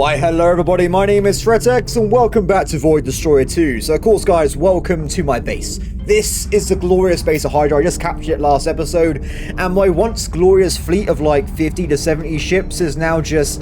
Why hello everybody, my name is Threatx and welcome back to Void Destroyer 2. So of course guys, welcome to my base. This is the glorious base of Hydra. I just captured it last episode and my once glorious fleet of like 50 to 70 ships is now just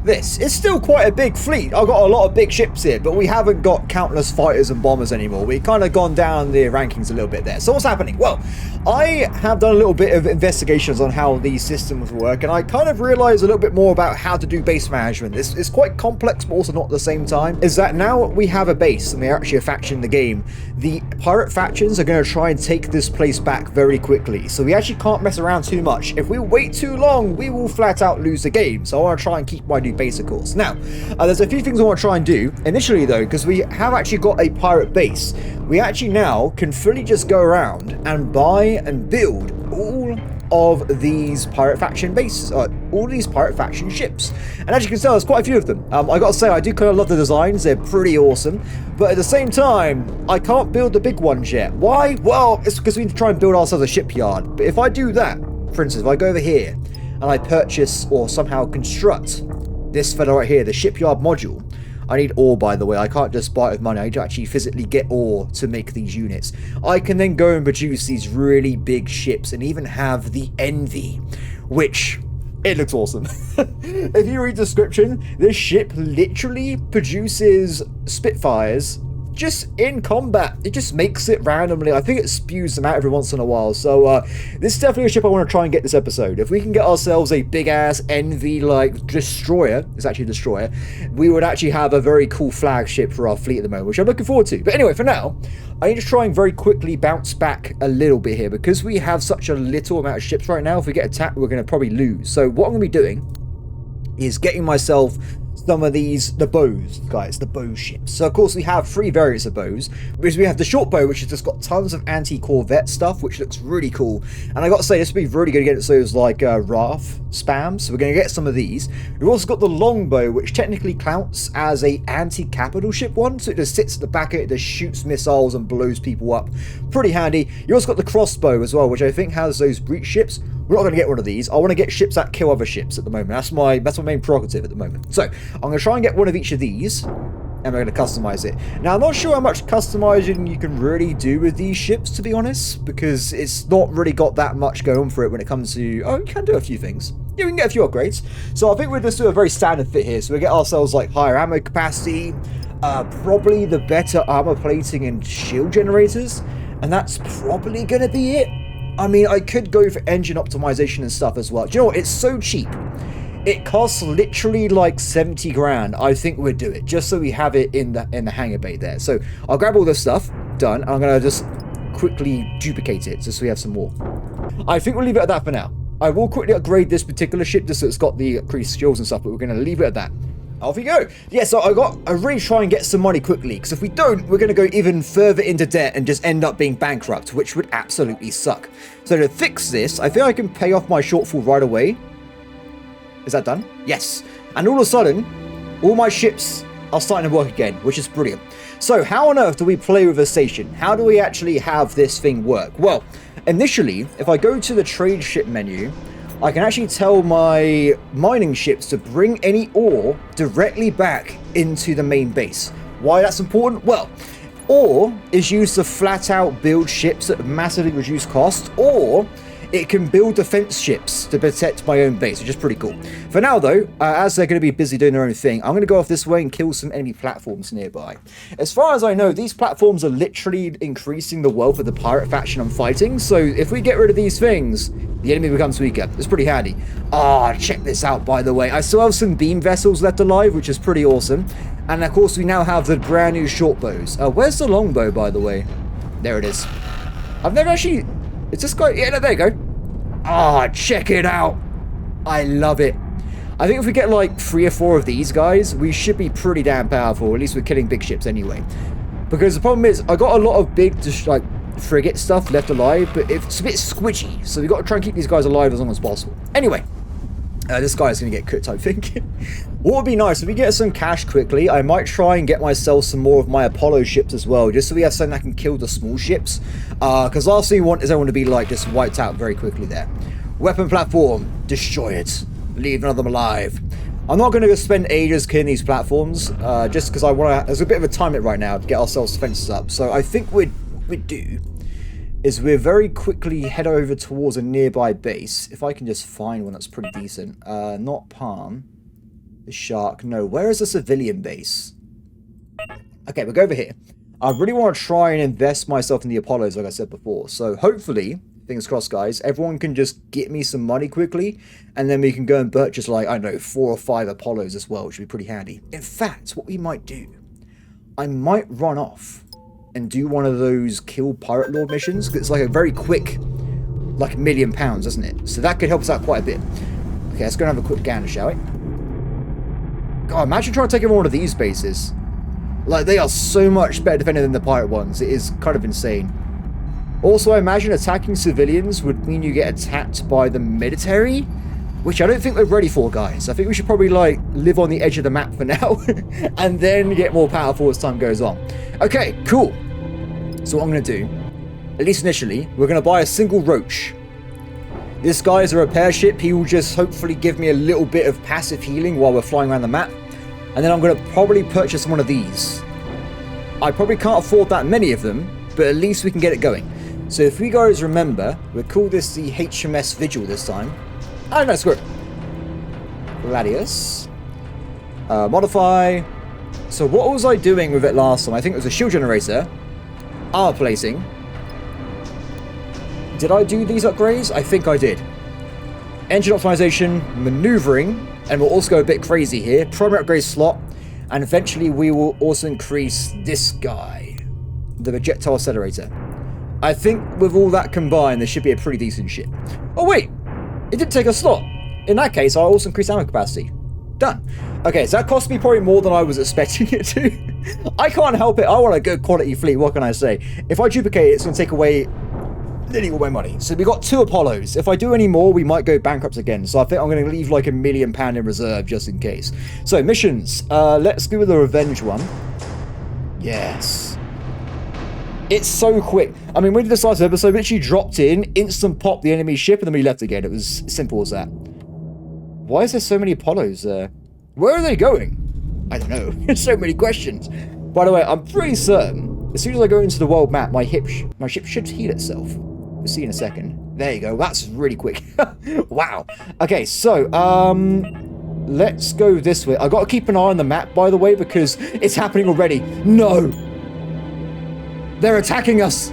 this. It's still quite a big fleet. I've got a lot of big ships here, but we haven't got countless fighters and bombers anymore. We've kind of gone down the rankings a little bit there. So what's happening? Well, I have done a little bit of investigations on how these systems work, and I kind of realized a little bit more about how to do base management. It's quite complex, but also not at the same time. Is that now we have a base, and we're actually a faction in the game, the pirate factions are going to try and take this place back very quickly. So we actually can't mess around too much. If we wait too long, we will flat out lose the game. So I want to try and keep my new base, of course. Now, there's a few things I want to try and do. Initially, though, because we have actually got a pirate base, we actually now can fully just go around and buy and build all of these pirate faction bases, all these pirate faction ships. And as you can tell, there's quite a few of them. I gotta say, I do kind of love the designs. They're pretty awesome. But at the same time, I can't build the big ones yet. Why? Well, it's because we need to try and build ourselves a shipyard. But if I do that, for instance, if I go over here and I purchase or somehow construct this fella right here, the shipyard module. I need ore, by the way. I can't just buy it with money. I need to actually physically get ore to make these units. I can then go and produce these really big ships and even have the Envy, which it looks awesome. If you read the description, this ship literally produces Spitfires just in combat. It just makes it randomly. I think it spews them out every once in a while. So this is definitely a ship I want to try and get this episode. If we can get ourselves a big ass Envy like destroyer, it's actually a destroyer, we would actually have a very cool flagship for our fleet at the moment, which I'm looking forward to. But anyway, for now, I need to try and very quickly bounce back a little bit here because we have such a little amount of ships right now. If we get attacked, we're going to probably lose. So what I'm going to be doing is getting myself some of these, the bows, guys, the bow ships. So of course we have three variants of bows, because we have the short bow, which has just got tons of anti-corvette stuff, which looks really cool. And I gotta say, this would be really good against those like RAF spams. So we're gonna get some of these. We've also got the long bow, which technically counts as a anti-capital ship one. So it just sits at the back of it, just shoots missiles and blows people up. Pretty handy. You also got the crossbow as well, which I think has those breach ships. We're not going to get one of these. I want to get ships that kill other ships at the moment. That's my main prerogative at the moment. So I'm going to try and get one of each of these, and we're going to customize it. Now I'm not sure how much customizing you can really do with these ships, to be honest, because it's not really got that much going on for it when it comes to. Oh, you can do a few things. Yeah, we can get a few upgrades. So I think we'll just do a very standard fit here. So we get ourselves like higher ammo capacity, probably the better armor plating and shield generators, and that's probably going to be it. I mean, I could go for engine optimization and stuff as well. Do you know what? It's so cheap. It costs literally like 70 grand. I think we'd do it just so we have it in the hangar bay there. So I'll grab all this stuff. Done. I'm going to just quickly duplicate it just so we have some more. I think we'll leave it at that for now. I will quickly upgrade this particular ship just so it's got the increased skills and stuff, but we're going to leave it at that. Off we go. Yeah, so I really try and get some money quickly, because if we don't, we're going to go even further into debt and just end up being bankrupt, which would absolutely suck. So to fix this, I think I can pay off my shortfall right away. Is that done? Yes. And all of a sudden, all my ships are starting to work again, which is brilliant. So how on earth do we play with a station? How do we actually have this thing work? Well, initially, if I go to the trade ship menu, I can actually tell my mining ships to bring any ore directly back into the main base. Why that's important? Well, ore is used to flat out build ships at massively reduced cost, or it can build defense ships to protect my own base, which is pretty cool. For now though, as they're going to be busy doing their own thing, I'm going to go off this way and kill some enemy platforms nearby. As far as I know, these platforms are literally increasing the wealth of the pirate faction I'm fighting, so if we get rid of these things, the enemy becomes weaker. It's pretty handy. Ah, check this out, by the way. I still have some beam vessels left alive, which is pretty awesome. And of course, we now have the brand new short bows. Where's the long bow, by the way? There it is. I've never actually... It's this guy... Yeah, no, there you go. Ah, check it out. I love it. I think if we get like 3 or 4 of these guys, we should be pretty damn powerful. At least we're killing big ships anyway. Because the problem is, I got a lot of big, just like, frigate stuff left alive, but it's a bit squidgy. So we've got to try and keep these guys alive as long as possible. Anyway, this guy's going to get cooked, I think. What would be nice, if we get some cash quickly, I might try and get myself some more of my Apollo ships as well, just so we have something that can kill the small ships. Because last thing we want is everyone to be like just wiped out very quickly there. Weapon platform, destroy it. Leave none of them alive. I'm not going to spend ages killing these platforms, just because I want to... There's a bit of a time limit right now to get ourselves defenses up. So I think what we do is we're very quickly head over towards a nearby base. If I can just find one that's pretty decent. Not Palm. The Shark. No, where is the civilian base? Okay, we'll go over here. I really want to try and invest myself in the Apollos, like I said before. So hopefully, fingers crossed, guys, everyone can just get me some money quickly, and then we can go and purchase, like, I don't know, 4 or 5 Apollos as well, which would be pretty handy. In fact, what we might do, I might run off and do one of those kill Pirate Lord missions, because it's like a very quick, like £1 million, isn't it? So that could help us out quite a bit. Okay, let's go and have a quick gander, shall we? God, imagine trying to take over one of these bases. Like, they are so much better defended than the pirate ones. It is kind of insane. Also, I imagine attacking civilians would mean you get attacked by the military, which I don't think we're ready for, guys. I think we should probably, like, live on the edge of the map for now, and then get more powerful as time goes on. Okay, cool. So what I'm going to do, at least initially, we're going to buy a single roach. This guy is a repair ship. He will just hopefully give me a little bit of passive healing while we're flying around the map. And then I'm going to probably purchase one of these. I probably can't afford that many of them, but at least we can get it going. So if you guys remember, we'll call this the HMS Vigil this time. Oh no, screw it. Gladius. Modify. So what was I doing with it last time? I think it was a shield generator. Armor placing. Did I do these upgrades? I think I did. Engine optimization, maneuvering, and we'll also go a bit crazy here. Primary upgrade slot, and eventually we will also increase this guy, the projectile accelerator. I think with all that combined, this should be a pretty decent ship. Oh wait, it didn't take a slot. In that case, I'll also increase ammo capacity. Done. Okay, so that cost me probably more than I was expecting it to. I can't help it. I want a good quality fleet. What can I say? If I duplicate it, it's going to take away nearly all my money. So we got 2 Apollos. If I do any more, we might go bankrupt again. So I think I'm going to leave like £1 million in reserve just in case. So missions. Let's go with the revenge one. Yes. It's so quick. I mean, we did this last episode, literally dropped in, instant popped the enemy ship, and then we left again. It was simple as that. Why is there so many Apollos there? Where are they going? I don't know. There's so many questions. By the way, I'm pretty certain as soon as I go into the world map, my ship should heal itself. We'll see in a second. There you go. That's really quick. Wow. Okay, so, let's go this way. I got to keep an eye on the map, by the way, because it's happening already. No! They're attacking us!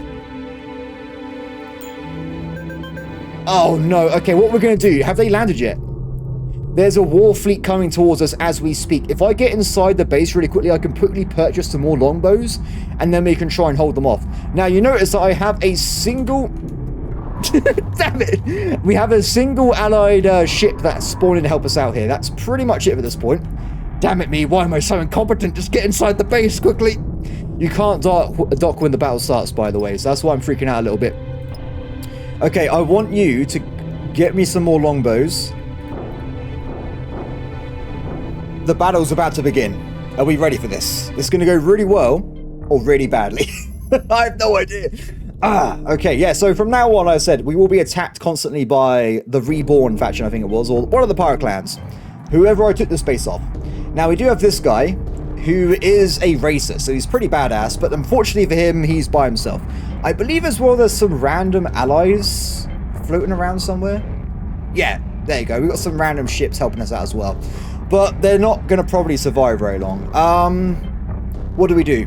Oh, no. Okay, what we're going to do... Have they landed yet? There's a war fleet coming towards us as we speak. If I get inside the base really quickly, I can quickly purchase some more longbows, and then we can try and hold them off. Now, you notice that I have a single... Damn it! We have a single allied ship that's spawned in to help us out here. That's pretty much it at this point. Damn it me, why am I so incompetent? Just get inside the base quickly! You can't dock when the battle starts, by the way, so that's why I'm freaking out a little bit. Okay, I want you to get me some more longbows. The battle's about to begin. Are we ready for this? It's going to go really well or really badly. I have no idea. Okay, yeah, so from now on, like I said, we will be attacked constantly by the Reborn faction, I think it was, or one of the pirate clans. Whoever I took the space off. Now, we do have this guy, who is a racer, so he's pretty badass, but unfortunately for him, he's by himself. I believe as well there's some random allies floating around somewhere. Yeah, there you go. We've got some random ships helping us out as well. But they're not going to probably survive very long. What do we do?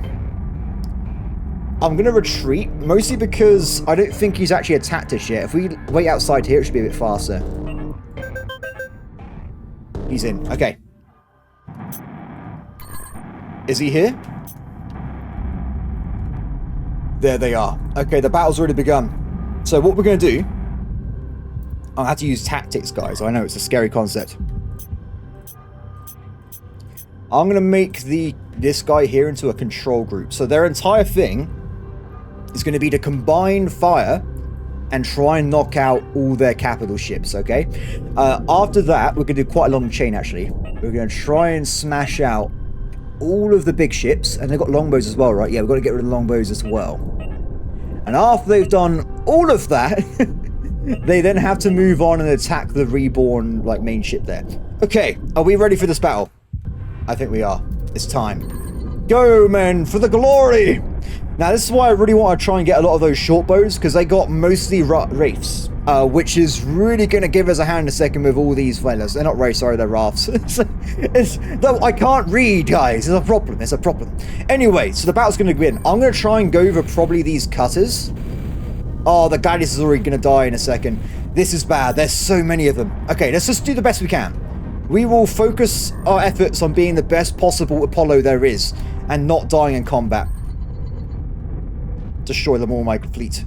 I'm going to retreat, mostly because I don't think he's actually attacked us yet. If we wait outside here, it should be a bit faster. He's in. Okay. Is he here? There they are. Okay, the battle's already begun. So what we're going to do... I'll have to use tactics, guys. I know it's a scary concept. I'm going to make this guy here into a control group. So their entire thing is going to be to combine fire and try and knock out all their capital ships, okay? After that, we're going to do quite a long chain, actually. We're going to try and smash out all of the big ships. And they've got longbows as well, right? Yeah, we've got to get rid of the longbows as well. And after they've done all of that, They then have to move on and attack the reborn, like, main ship there. Okay, are we ready for this battle? I think we are. It's time. Go, men, for the glory! Now, this is why I really want to try and get a lot of those short bows, because they got mostly wraiths, which is really going to give us a hand in a second with all these fellas. They're not wraiths, sorry, they're rafts. I can't read, guys. It's a problem. It's a problem. Anyway, so the battle's going to begin. I'm going to try and go over probably these cutters. Oh, the gladius is already going to die in a second. This is bad. There's so many of them. Okay, let's just do the best we can. We will focus our efforts on being the best possible Apollo there is, and not dying in combat. Destroy them all, my fleet.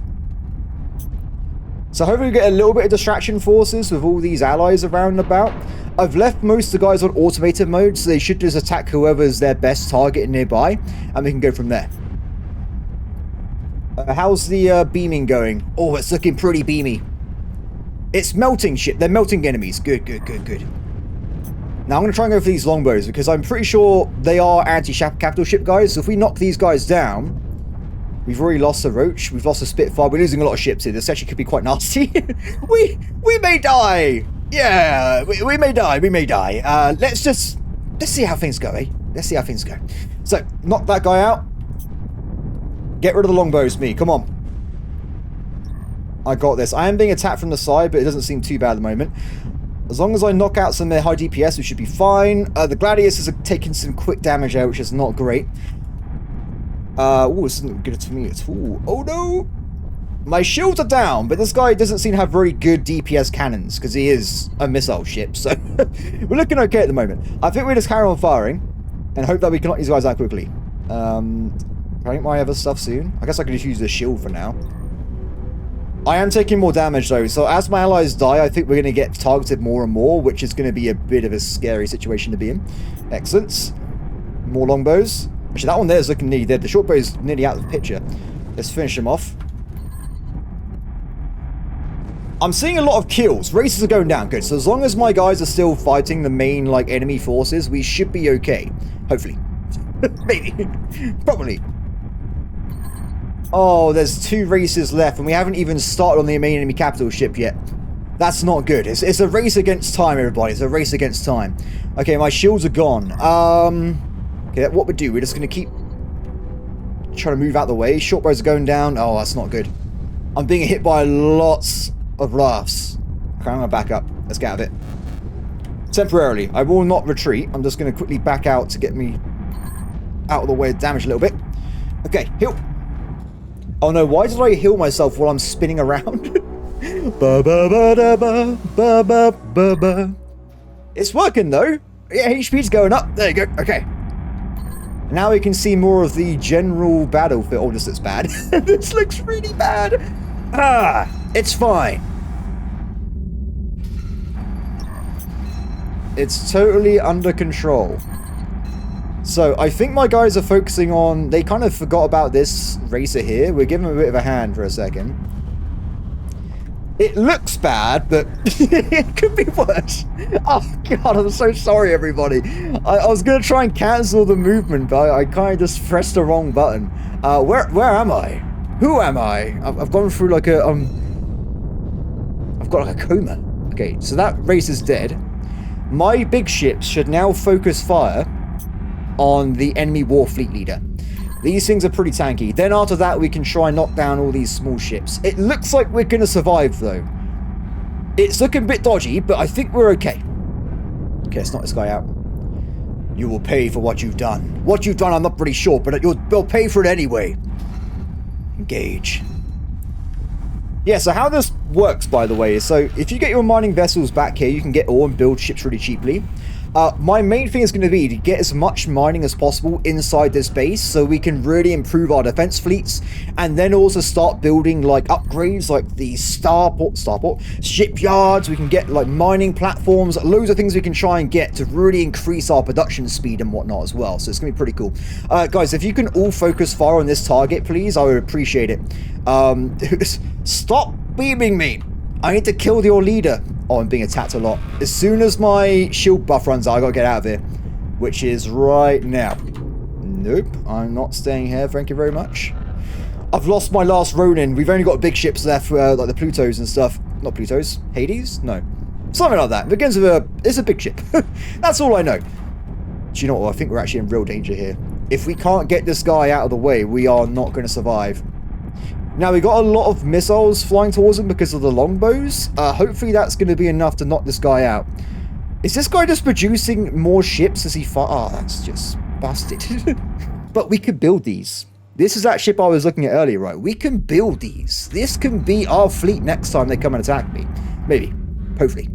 So hopefully we get a little bit of distraction forces with all these allies around and about. I've left most of the guys on automated mode, so they should just attack whoever's their best target nearby, and we can go from there. How's the beaming going? Oh, it's looking pretty beamy. It's melting ship. They're melting enemies. Good, good, good, good. Now I'm going to try and go for these longbows, because I'm pretty sure they are anti-capital ship guys, so if we knock these guys down... We've already lost a Roach. We've lost a Spitfire. We're losing a lot of ships here. This actually could be quite nasty. we may die. Yeah, we may die. We may die. Let's see how things go, eh? Let's see how things go. So, knock that guy out. Get rid of the longbows, me. Come on. I got this. I am being attacked from the side, but it doesn't seem too bad at the moment. As long as I knock out some of their high DPS, we should be fine. The Gladius is taking some quick damage out, which is not great. Oh, this isn't good to me at all. Oh no! My shields are down, but this guy doesn't seem to have very good DPS cannons, because he is a missile ship, so we're looking okay at the moment. I think we just carry on firing, and hope that we can knock these guys out quickly. Can I get my other stuff soon? I guess I can just use the shield for now. I am taking more damage though, so as my allies die, I think we're going to get targeted more and more, which is going to be a bit of a scary situation to be in. Excellent. More longbows. Actually, that one there is looking nearly dead. The short bow is nearly out of the picture. Let's finish him off. I'm seeing a lot of kills. Races are going down. Good. So as long as my guys are still fighting the main, like, enemy forces, we should be okay. Hopefully. Maybe. Probably. Oh, there's 2 races left, and we haven't even started on the main enemy capital ship yet. That's not good. It's a race against time, everybody. It's a race against time. Okay, my shields are gone. Okay, what we do, we're just going to keep trying to move out the way. Short bows are going down. Oh, that's not good. I'm being hit by lots of rafts. Okay, I'm going to back up. Let's get out of it. Temporarily. I will not retreat. I'm just going to quickly back out to get me out of the way, damage a little bit. Okay, heal. Oh no, why did I heal myself while I'm spinning around? Ba ba ba da ba ba ba ba ba. It's working though. Yeah, HP's going up. There you go. Okay. Now we can see more of the general battlefield. Oh, this looks bad. This looks really bad. Ah, it's fine. It's totally under control. So, I think my guys are focusing on... They kind of forgot about this racer here. We're giving him a bit of a hand for a second. It looks bad, but it could be worse. Oh, God, I'm so sorry, everybody. I was going to try and cancel the movement, but I kind of just pressed the wrong button. Where am I? Who am I? I've gone through like a... I've got like a coma. Okay, so that race is dead. My big ships should now focus fire on the enemy war fleet leader. These things are pretty tanky. Then after that, we can try and knock down all these small ships. It looks like we're going to survive, though. It's looking a bit dodgy, but I think we're okay. Okay, let's knock this guy out. You will pay for what you've done. What you've done, I'm not pretty sure, but you'll pay for it anyway. Engage. Yeah, so how this works, by the way, is so if you get your mining vessels back here, you can get ore and build ships really cheaply. My main thing is going to be to get as much mining as possible inside this base so we can really improve our defense fleets, and then also start building like upgrades like the starport shipyards. We can get like mining platforms, loads of things we can try and get to really increase our production speed and whatnot as well. So it's going to be pretty cool. Guys, if you can all focus fire on this target, please, I would appreciate it. Stop beaming me. I need to kill your leader. Oh, I'm being attacked a lot. As soon as my shield buff runs out, I gotta get out of here. Which is right now. Nope, I'm not staying here, thank you very much. I've lost my last Ronin. We've only got big ships left, like the Plutos and stuff. Not Pluto's. Hades? No. Something like that. It begins with a... It's a big ship. That's all I know. Do you know what? I think we're actually in real danger here. If we can't get this guy out of the way, we are not going to survive. Now, we got a lot of missiles flying towards him because of the longbows. Hopefully that's going to be enough to knock this guy out. Is this guy just producing more ships as he fights? Oh, that's just busted. But we could build these. This is that ship I was looking at earlier, right? We can build these. This can be our fleet next time they come and attack me. Maybe. Hopefully.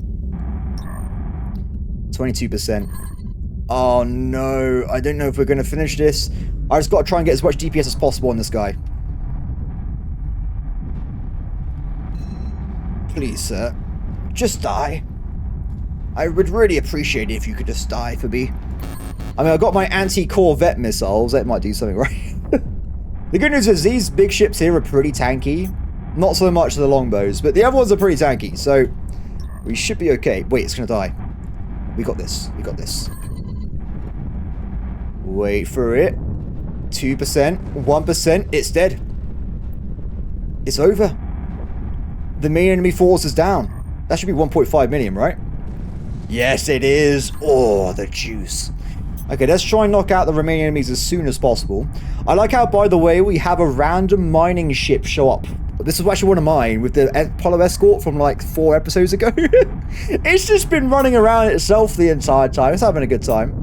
22%. Oh no, I don't know if we're going to finish this. I just got to try and get as much DPS as possible on this guy. Please, sir. Just die. I would really appreciate it if you could just die for me. I mean, I got my anti-corvette missiles. That might do something, right? The good news is these big ships here are pretty tanky. Not so much the longbows, but the other ones are pretty tanky, so we should be okay. Wait, it's going to die. We got this. We got this. Wait for it. 2%. 1%. It's dead. It's over. The main enemy force is down. That should be 1.5 million, right? Yes, it is. Oh, the juice. Okay, let's try and knock out the remaining enemies as soon as possible. I like how, by the way, we have a random mining ship show up. This is actually one of mine with the Apollo Escort from like 4 episodes ago. It's just been running around itself the entire time. It's having a good time.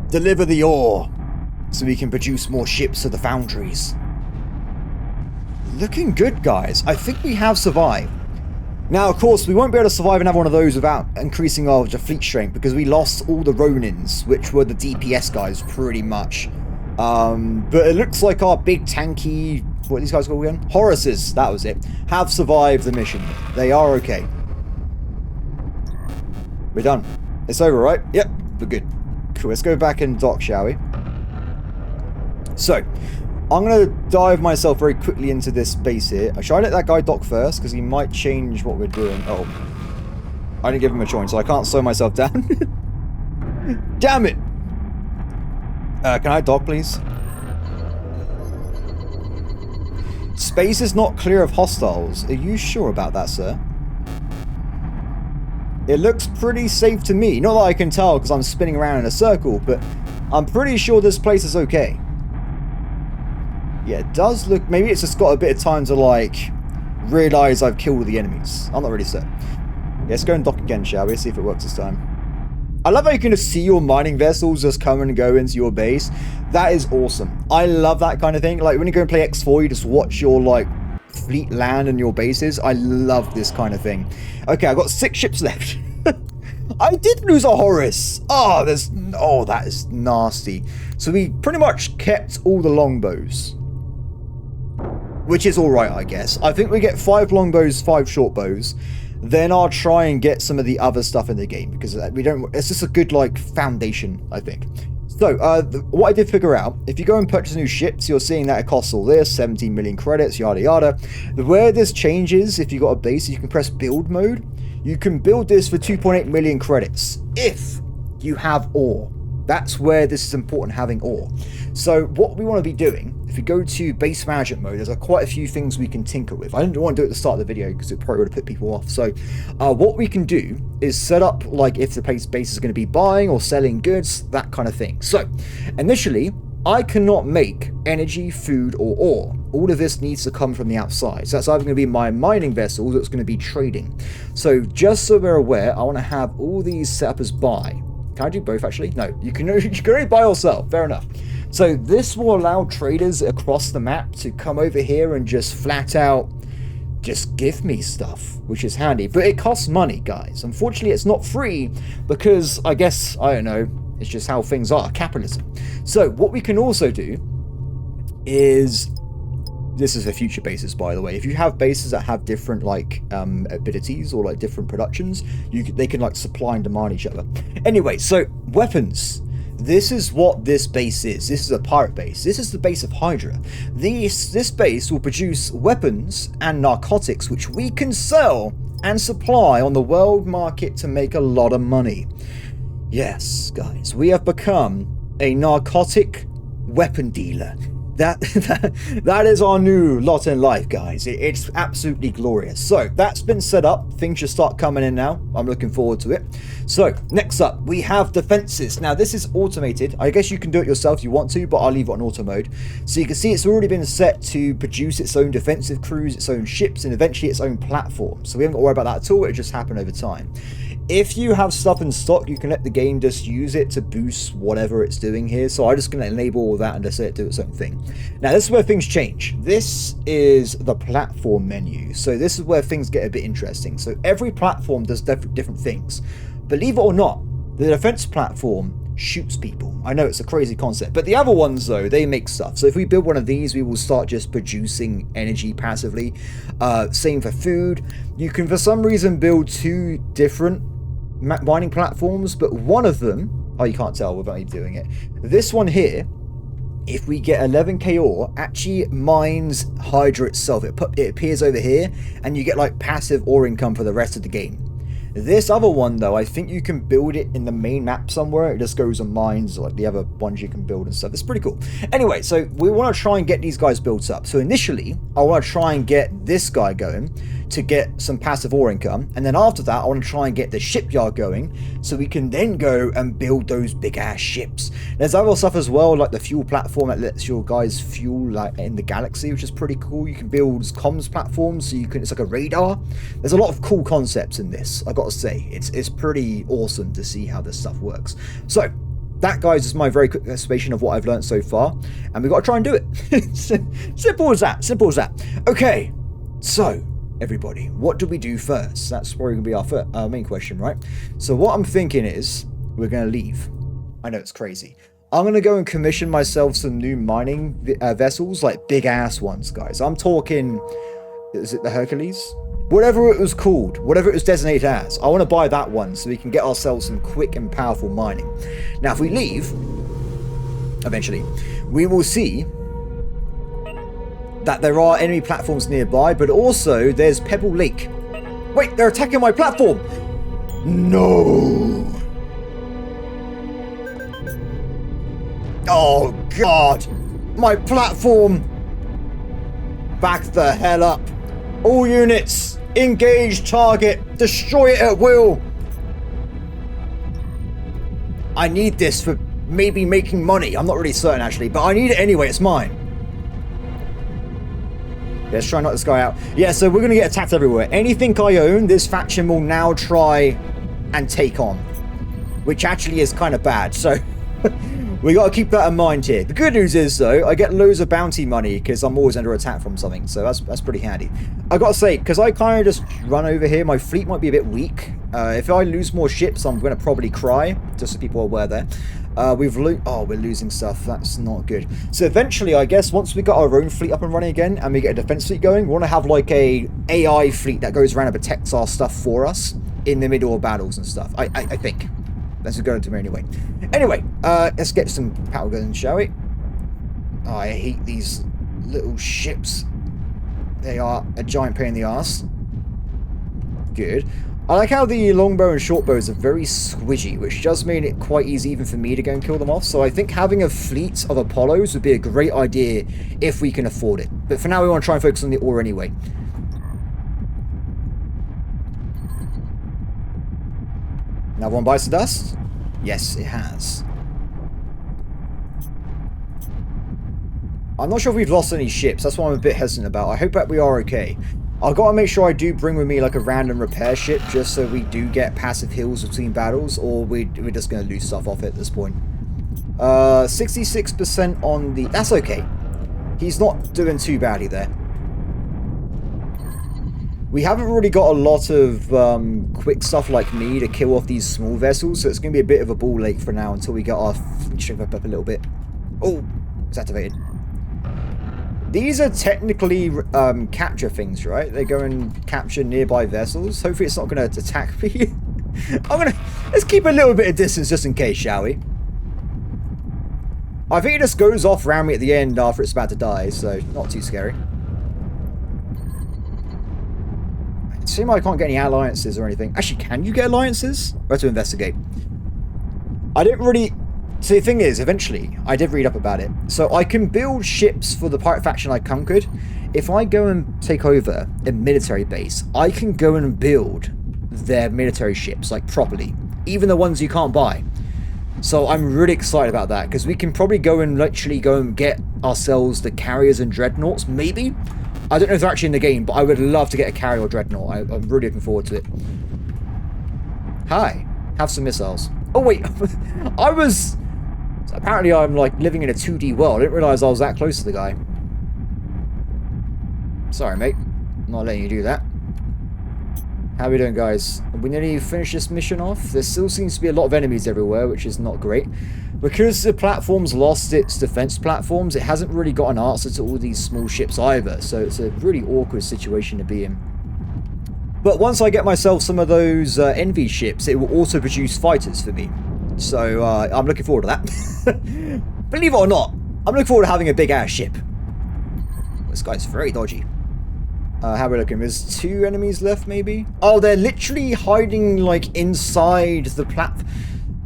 Deliver the ore so we can produce more ships at the foundries. Looking good, guys. I think we have survived. Now, of course, we won't be able to survive another one of those without increasing our fleet strength because we lost all the Ronins, which were the DPS guys, pretty much. But it looks like our big tanky... What are these guys called again? Horuses, that was it. Have survived the mission. They are okay. We're done. It's over, right? Yep, we're good. Cool, let's go back and dock, shall we? So, I'm going to dive myself very quickly into this base here. Should I let that guy dock first? Because he might change what we're doing. Oh. I didn't give him a choice, so I can't slow myself down. Damn it! Can I dock, please? Space is not clear of hostiles. Are you sure about that, sir? It looks pretty safe to me. Not that I can tell because I'm spinning around in a circle, but I'm pretty sure this place is okay. Yeah, it does look... Maybe it's just got a bit of time to, like, realise I've killed all the enemies. I'm not really certain. Yeah, let's go and dock again, shall we? See if it works this time. I love how you can just see your mining vessels just come and go into your base. That is awesome. I love that kind of thing. Like, when you go and play X4, you just watch your, like, fleet land and your bases. I love this kind of thing. Okay, I've got 6 ships left. I did lose a Horus. Oh, that is nasty. So we pretty much kept all the longbows. Which is alright, I guess. I think we get 5 longbows, 5 short bows. Then I'll try and get some of the other stuff in the game. Because we don't... It's just a good, like, foundation, I think. So, what I did figure out, if you go and purchase new ships, you're seeing that it costs all this, 17 million credits, yada yada. Where this changes, if you've got a base, you can press build mode. You can build this for 2.8 million credits, if you have ore. That's where this is important, having ore. So, what we want to be doing, if we go to base management mode, there's quite a few things we can tinker with. I didn't want to do it at the start of the video, because it probably would have put people off. So, what we can do is set up, like, if the base is going to be buying or selling goods, that kind of thing. So, initially, I cannot make energy, food, or ore. All of this needs to come from the outside. So that's either going to be my mining vessel that's going to be trading. So just so we're aware, I want to have all these set up as buy. Can I do both, actually? No, you can only buy or sell. Fair enough. So this will allow traders across the map to come over here and just flat out just give me stuff, which is handy. But it costs money, guys. Unfortunately, it's not free because I guess, I don't know, it's just how things are, capitalism. So what we can also do is, this is for future bases, by the way. If you have bases that have different like abilities or like different productions, they can like supply and demand each other. Anyway, so weapons. This is what this base is. This is a pirate base. This is the base of Hydra. This base will produce weapons and narcotics which we can sell and supply on the world market to make a lot of money. Yes, guys, we have become a narcotic weapon dealer. That is our new lot in life, guys. It's absolutely glorious. So that's been set up. Things should start coming in now. I'm looking forward to it. So next up, we have defenses. Now this is automated. I guess you can do it yourself if you want to, but I'll leave it on auto mode. So you can see it's already been set to produce its own defensive crews, its own ships, and eventually its own platform. So we haven't got to worry about that at all. It just happened over time. If you have stuff in stock, you can let the game just use it to boost whatever it's doing here. So I'm just going to enable all that and just let it do its own thing. Now, this is where things change. This is the platform menu. So this is where things get a bit interesting. So every platform does different things. Believe it or not, the defense platform shoots people. I know it's a crazy concept, but the other ones though, they make stuff. So if we build one of these, we will start just producing energy passively. Same for food. You can for some reason build two different mining platforms, but one of them, oh, you can't tell without me doing it. This one here, if we get 11k ore, actually mines Hydra itself. It appears over here, and you get like passive ore income for the rest of the game. This other one though, I think you can build it in the main map somewhere. It just goes and mines like the other ones you can build and stuff. It's pretty cool. Anyway, so we want to try and get these guys built up. So initially, I want to try and get this guy going to get some passive ore income. And then after that, I want to try and get the shipyard going so we can then go and build those big ass ships. There's other stuff as well, like the fuel platform that lets your guys fuel like in the galaxy, which is pretty cool. You can build comms platforms, so you can, it's like a radar. There's a lot of cool concepts in this, I got to say. It's pretty awesome to see how this stuff works. So that, guys, is my very quick explanation of what I've learned so far, and we've got to try and do it. Simple as that. Simple as that. Okay, so everybody, what do we do first? That's probably going to be our main question, right? So what I'm thinking is we're going to leave. I know it's crazy. I'm going to go and commission myself some new mining vessels, like big ass ones, guys. I'm talking, is it the Hercules? Whatever it was called, whatever it was designated as. I want to buy that one so we can get ourselves some quick and powerful mining. Now, if we leave, eventually, we will see that there are enemy platforms nearby, but also there's Pebble Lake. Wait, they're attacking my platform! No! Oh, God! My platform! Back the hell up! All units, engage target, destroy it at will! I need this for maybe making money. I'm not really certain, actually, but I need it anyway, it's mine. Let's try and knock this guy out. Yeah, so we're going to get attacked everywhere. Anything I own, this faction will now try and take on. Which actually is kind of bad, so we got to keep that in mind here. The good news is, though, I get loads of bounty money because I'm always under attack from something, so that's pretty handy. I got to say, because I kind of just run over here, my fleet might be a bit weak. If I lose more ships, I'm going to probably cry, just so people are aware there. We're losing stuff. That's not good. So eventually, I guess, once we got our own fleet up and running again, and we get a defense fleet going, we want to have like a AI fleet that goes around and protects our stuff for us in the middle of battles and stuff. I think. That's a go to me anyway. Anyway, let's get some power guns, shall we? Oh, I hate these little ships. They are a giant pain in the ass. Good. I like how the longbow and shortbows are very squidgy, which does mean it quite easy even for me to go and kill them off. So I think having a fleet of Apollos would be a great idea if we can afford it. But for now, we want to try and focus on the ore anyway. Another one bites the dust? Yes, it has. I'm not sure if we've lost any ships. That's what I'm a bit hesitant about. I hope that we are okay. I've got to make sure I do bring with me like a random repair ship just so we do get passive heals between battles, or we're just going to lose stuff off it at this point. 66% on the... That's okay. He's not doing too badly there. We haven't really got a lot of quick stuff like me to kill off these small vessels, so it's going to be a bit of a ball ache for now until we get our strength up a little bit. Oh, it's activated. These are technically capture things, right? They go and capture nearby vessels. Hopefully it's not going to attack me. Let's keep a little bit of distance just in case, shall we? I think it just goes off around me at the end after it's about to die, so not too scary. It seems like I can't get any alliances or anything. Actually, can you get alliances? We have to investigate. I didn't really So the thing is, eventually, I did read up about it. So I can build ships for the pirate faction I conquered. If I go and take over a military base, I can go and build their military ships, like, properly. Even the ones you can't buy. So I'm really excited about that, because we can probably go and literally go and get ourselves the carriers and dreadnoughts, maybe? I don't know if they're actually in the game, but I would love to get a carrier or dreadnought. I'm really looking forward to it. Hi. Have some missiles. Oh, wait. Apparently I'm, like, living in a 2D world. I didn't realise I was that close to the guy. Sorry, mate. I'm not letting you do that. How are we doing, guys? Are we nearly finished this mission off? There still seems to be a lot of enemies everywhere, which is not great. Because the platform's lost its defense platforms, it hasn't really got an answer to all these small ships either. So it's a really awkward situation to be in. But once I get myself some of those Envy ships, it will also produce fighters for me. So I'm looking forward to that. Believe it or not, I'm looking forward to having a big-ass ship. This guy's very dodgy. How are we looking? There's 2 enemies left, maybe? Oh, they're literally hiding, like, inside the platform.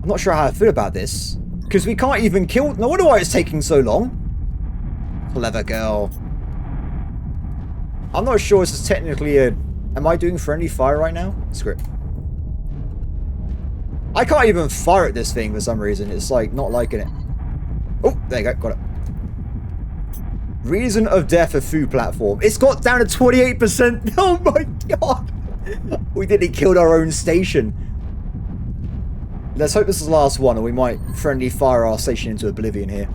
I'm not sure how I feel about this. Because we can't even kill... No wonder why it's taking so long. Clever girl. I'm not sure this is technically a... Am I doing friendly fire right now? Screw it. I can't even fire at this thing for some reason. It's, like, not liking it. Oh, there you go. Got it. Reason of death of food platform. It's got down to 28%. Oh my god. We nearly killed our own station. Let's hope this is the last one, or we might friendly fire our station into oblivion here.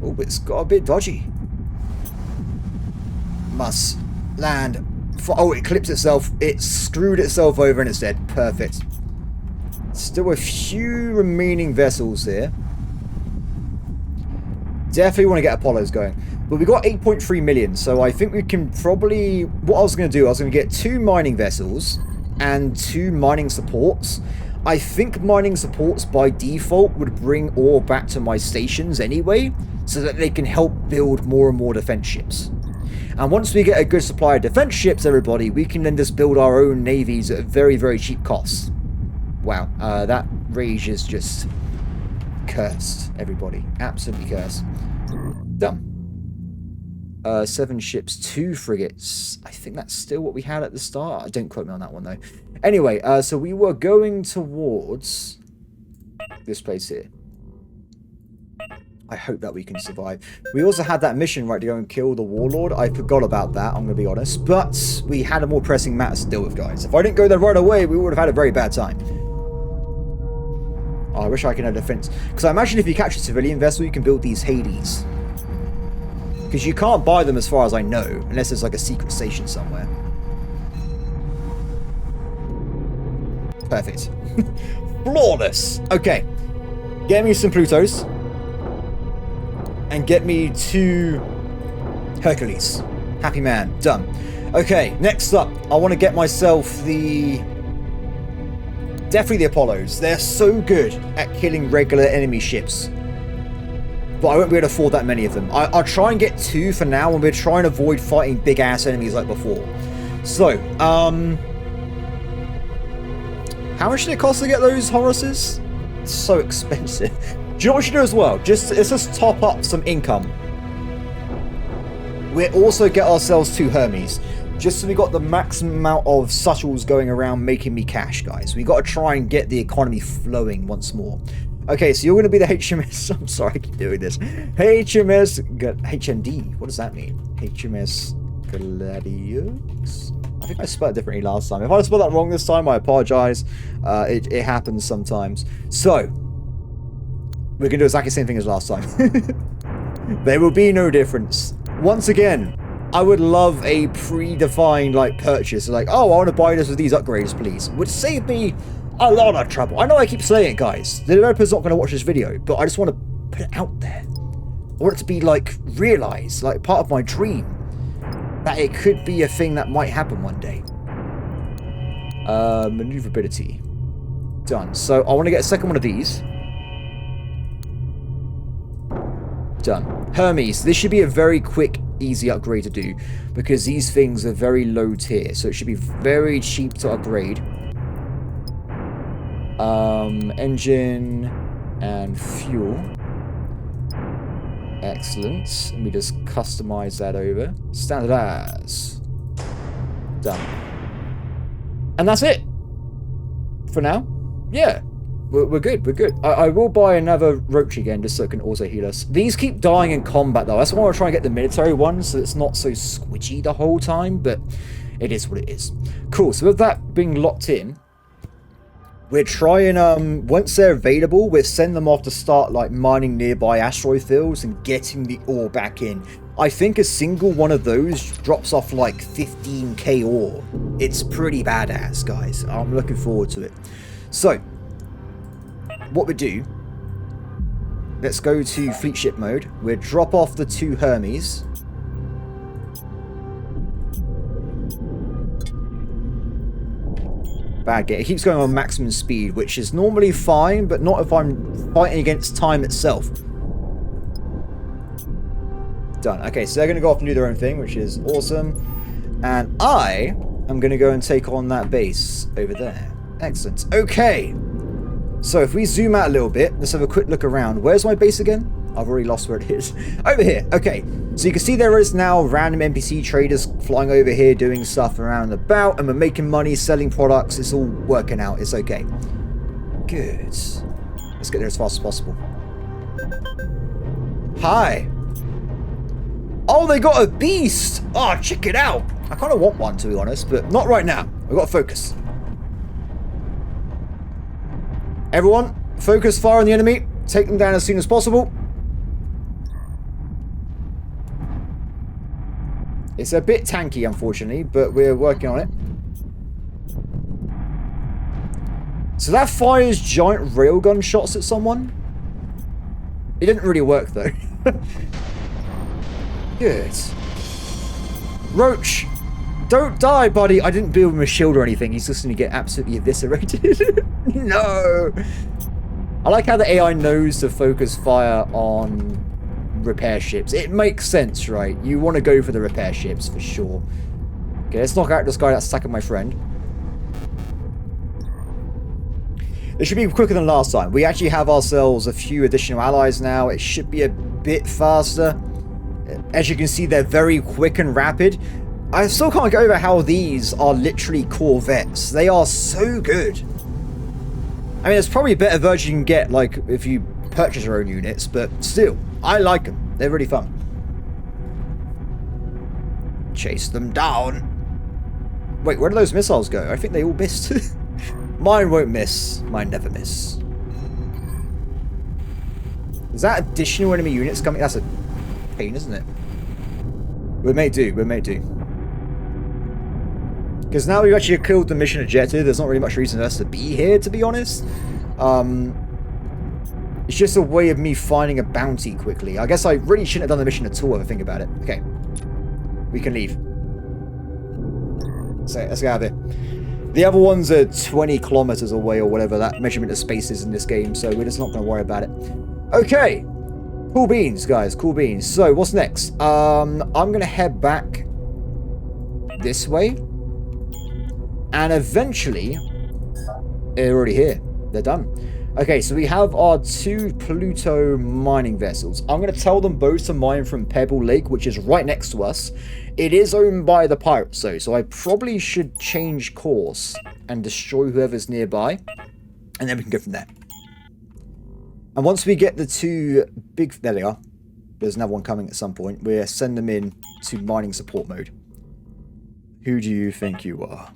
Oh, it's got a bit dodgy. Must land. Oh, it clips itself. It screwed itself over and it's dead. Perfect. Still a few remaining vessels here. Definitely want to get Apollos going. But we got 8.3 million, so I think we can probably... What I was going to do, I was going to get 2 mining vessels and 2 mining supports. I think mining supports by default would bring ore back to my stations anyway, so that they can help build more and more defense ships. And once we get a good supply of defense ships, everybody, we can then just build our own navies at very, very cheap costs. Wow, that rage is just... cursed, everybody. Absolutely cursed. Done. 7 ships, 2 frigates. I think that's still what we had at the start. Don't quote me on that one, though. Anyway, so we were going towards this place here. I hope that we can survive. We also had that mission, right, to go and kill the warlord. I forgot about that, I'm going to be honest. But we had a more pressing matter to deal with, guys. If I didn't go there right away, we would have had a very bad time. Oh, I wish I could have defense. Because I imagine if you catch a civilian vessel, you can build these Hades. Because you can't buy them as far as I know, unless there's like a secret station somewhere. Perfect. Flawless! Okay. Get me some Plutos. And get me 2 Hercules. Happy man. Done. Okay, next up, I want to get myself the... Definitely the Apollos. They're so good at killing regular enemy ships. But I won't be able to afford that many of them. I'll try and get 2 for now, and we'll try and avoid fighting big-ass enemies like before. So, how much did it cost to get those Horuses? It's so expensive. Do you know what we should do as well? Let's just top up some income. We'll also get ourselves 2 Hermes. Just so we got the maximum amount of shuttles going around making me cash, guys. We got to try and get the economy flowing once more. Okay, so you're going to be the HMS... I'm sorry, I keep doing this. HMS... HMD. What does that mean? HMS Gladius? I think I spelled it differently last time. If I spelled that wrong this time, I apologize. It happens sometimes. So... we're going to do exactly the same thing as last time. There will be no difference. Once again, I would love a predefined, like, purchase. Like, oh, I want to buy this with these upgrades, please. Would save me a lot of trouble. I know I keep saying it, guys. The developer's not going to watch this video, but I just want to put it out there. I want it to be, like, realized, like, part of my dream. That it could be a thing that might happen one day. Maneuverability. Done. So, I want to get a second one of these. Done. Hermes. This should be a very quick, easy upgrade to do, because these things are very low tier, so it should be very cheap to upgrade. Engine and fuel. Excellent. Let me just customize that over. Standard as. Done. And that's it. For now. Yeah. We're good. We're good. I will buy another roach again just so it can also heal us. These keep dying in combat though. That's why I'm trying to get the military one so it's not so squidgy the whole time. But it is what it is. Cool. So with that being locked in, we're trying, once they're available, we'll send them off to start, like, mining nearby asteroid fields and getting the ore back in. I think a single one of those drops off, like, 15k ore. It's pretty badass, guys. I'm looking forward to it. So, what we do, let's go to fleet ship mode. We'll drop off the 2 Hermes. Bad game. It keeps going on maximum speed, which is normally fine, but not if I'm fighting against time itself. Done. Okay, so they're going to go off and do their own thing, which is awesome. And I am going to go and take on that base over there. Excellent. Okay. So if we zoom out a little bit, let's have a quick look around. Where's my base again? I've already lost where it is. Over here. Okay. So you can see there is now random NPC traders flying over here doing stuff around and about, and we're making money, selling products. It's all working out. It's okay. Good. Let's get there as fast as possible. Hi. Oh, they got a beast. Oh, check it out. I kind of want one, to be honest, but not right now. We've got to focus. Everyone, focus fire on the enemy. Take them down as soon as possible. It's a bit tanky, unfortunately, but we're working on it. So that fires giant railgun shots at someone. It didn't really work, though. Good. Roach, don't die, buddy. I didn't build him a shield or anything. He's just going to get absolutely eviscerated. No. I like how the AI knows to focus fire on repair ships. It makes sense, right? You want to go for the repair ships for sure. Okay, let's knock out this guy that's attacking my friend. It should be quicker than last time. We actually have ourselves a few additional allies now. It should be a bit faster. As you can see, they're very quick and rapid. I still can't get over how these are literally corvettes. They are so good. I mean, it's probably a better version you can get, like, if you purchase your own units, but still, I like them. They're really fun. Chase them down. Wait, where do those missiles go? I think they all missed. Mine won't miss. Mine never miss. Is that additional enemy units coming? That's a pain, isn't it? We may do. We may do. Because now we've actually killed the mission objective, there's not really much reason for us to be here, to be honest. It's just a way of me finding a bounty quickly. I guess I really shouldn't have done the mission at all if I think about it. Okay. We can leave. So, let's get out of here. The other ones are 20 kilometers away or whatever that measurement of space is in this game, so we're just not going to worry about it. Okay. Cool beans, guys. Cool beans. So, what's next? I'm going to head back this way. And eventually, they're already here. They're done. Okay, so we have our 2 Pluto mining vessels. I'm going to tell them both to mine from Pebble Lake, which is right next to us. It is owned by the pirates, though, so I probably should change course and destroy whoever's nearby. And then we can go from there. And once we get the 2 big... There they are. There's another one coming at some point. We'll send them in to mining support mode. Who do you think you are?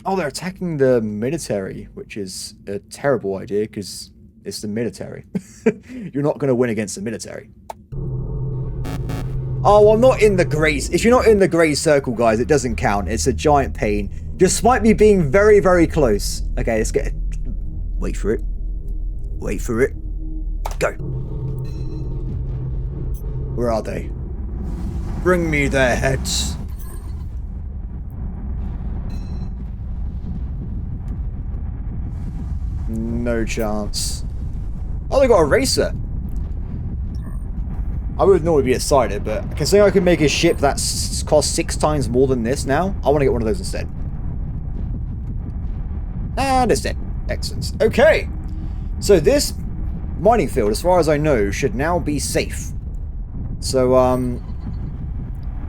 Oh, they're attacking the military, which is a terrible idea because it's the military. You're not going to win against the military. Oh, I'm not in the grey... If you're not in the grey circle, guys, it doesn't count. It's a giant pain. Despite me being very, very close. Okay, let's get it. Wait for it. Wait for it. Go. Where are they? Bring me their heads. No chance. Oh, they got a racer. I would normally be excited, but considering I can make a ship that costs 6 times more than this now, I want to get one of those instead. And it's dead. Excellent. Okay. So this mining field, as far as I know, should now be safe. So,